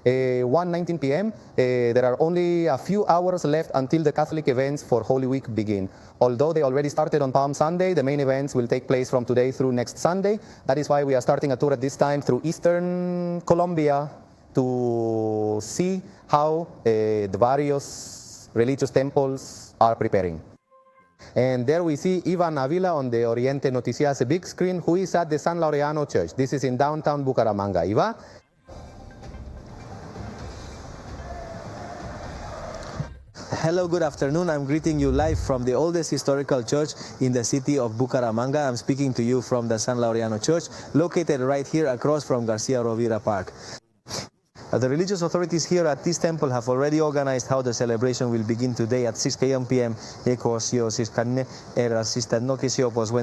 1:19 p.m. There are only a few hours left until the Catholic events for Holy Week begin. Although they already started on Palm Sunday, the main events will take place from today through next Sunday. That is why we are starting a tour at this time through eastern Colombia to see how the various religious temples are preparing. And there we see Ivan Avila on the Oriente Noticias big screen, who is at the San Laureano Church. This is in downtown Bucaramanga. Iva? Hello, good afternoon. I'm greeting you live from the oldest historical church in the city of Bucaramanga. I'm speaking to you from the San Laureano Church, located right here across from Garcia Rovira Park. The religious authorities here at this temple have already organized how the celebration will begin today at 6 p.m. when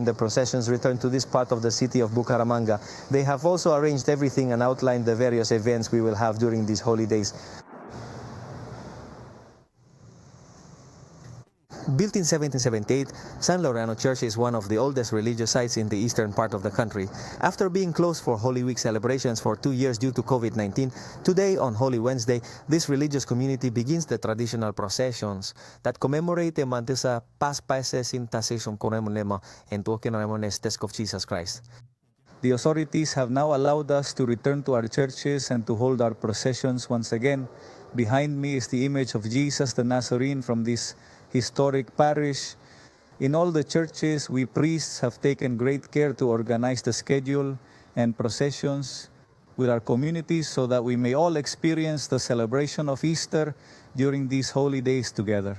the processions return to this part of the city of Bucaramanga. They have also arranged everything and outlined the various events we will have during these holidays. Built in 1778, San Laureano Church is one of the oldest religious sites in the eastern part of the country. After being closed for Holy Week celebrations for 2 years due to COVID-19, today on Holy Wednesday, this religious community begins the traditional processions that commemorate the Mantisa Paspaesesin Tasation Konemonema and Tokenamones of Jesus Christ. The authorities have now allowed us to return to our churches and to hold our processions once again. Behind me is the image of Jesus the Nazarene from this historic parish. In all the churches, we priests have taken great care to organize the schedule and processions with our communities so that we may all experience the celebration of Easter during these holy days together.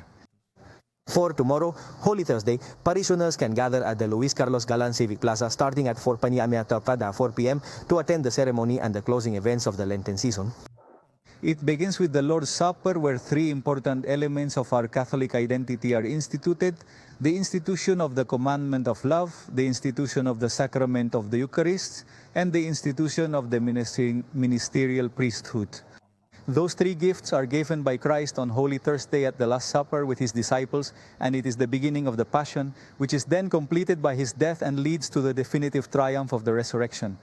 For tomorrow, Holy Thursday, parishioners can gather at the Luis Carlos Galan Civic Plaza starting at 4 p.m. to attend the ceremony and the closing events of the Lenten season. It begins with the Lord's Supper, where three important elements of our Catholic identity are instituted: the institution of the commandment of love, the institution of the sacrament of the Eucharist, and the institution of the ministerial priesthood. Those three gifts are given by Christ on Holy Thursday at the Last Supper with his disciples, and it is the beginning of the Passion, which is then completed by his death and leads to the definitive triumph of the resurrection.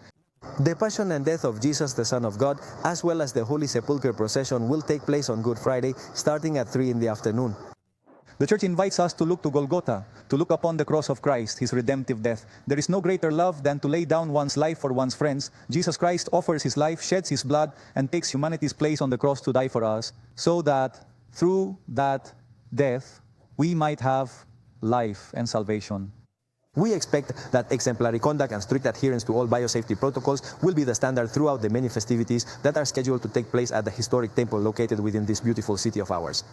The Passion and Death of Jesus, the Son of God, as well as the Holy Sepulchre procession will take place on Good Friday, starting at 3 in the afternoon. The Church invites us to look to Golgotha, to look upon the cross of Christ, his redemptive death. There is no greater love than to lay down one's life for one's friends. Jesus Christ offers his life, sheds his blood, and takes humanity's place on the cross to die for us, so that through that death, we might have life and salvation. We expect that exemplary conduct and strict adherence to all biosafety protocols will be the standard throughout the many festivities that are scheduled to take place at the historic temple located within this beautiful city of ours.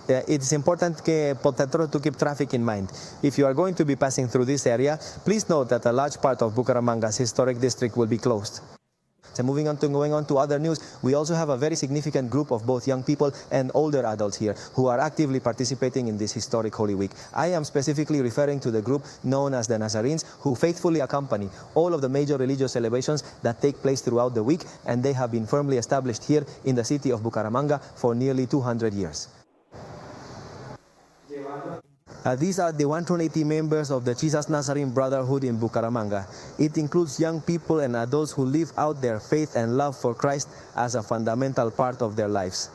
It's important to keep traffic in mind. If you are going to be passing through this area, please note that a large part of Bucaramanga's historic district will be closed. So going on to other news, we also have a very significant group of both young people and older adults here who are actively participating in this historic Holy Week. I am specifically referring to the group known as the Nazarenes, who faithfully accompany all of the major religious celebrations that take place throughout the week, and they have been firmly established here in the city of Bucaramanga for nearly 200 years. These are the 180 members of the Jesus Nazarene Brotherhood in Bucaramanga. It includes young people and adults who live out their faith and love for Christ as a fundamental part of their lives.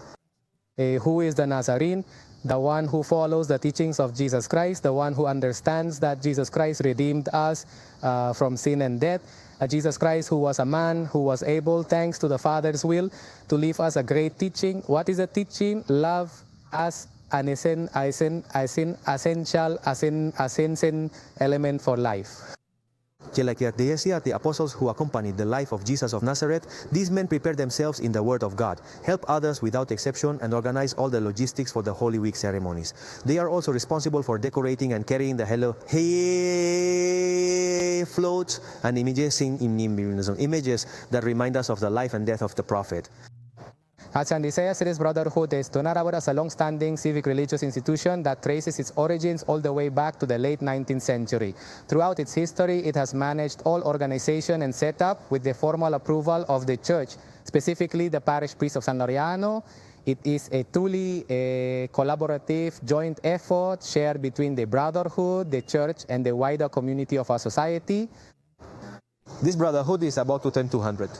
Who is the Nazarene? The one who follows the teachings of Jesus Christ, the one who understands that Jesus Christ redeemed us from sin and death. Jesus Christ, who was a man, who was able, thanks to the Father's will, to leave us a great teaching. What is the teaching? Love as an essential element for life. Like the apostles who accompanied the life of Jesus of Nazareth, these men prepare themselves in the Word of God, help others without exception, and organize all the logistics for the Holy Week ceremonies. They are also responsible for decorating and carrying the floats and images that remind us of the life and death of the prophet. At San Isaias, this brotherhood is Tonarawa as a long-standing civic religious institution that traces its origins all the way back to the late 19th century. Throughout its history, it has managed all organization and setup with the formal approval of the church, specifically the parish priest of San Laureano. It is a truly collaborative joint effort shared between the brotherhood, the church, and the wider community of our society. This brotherhood is about to turn 200.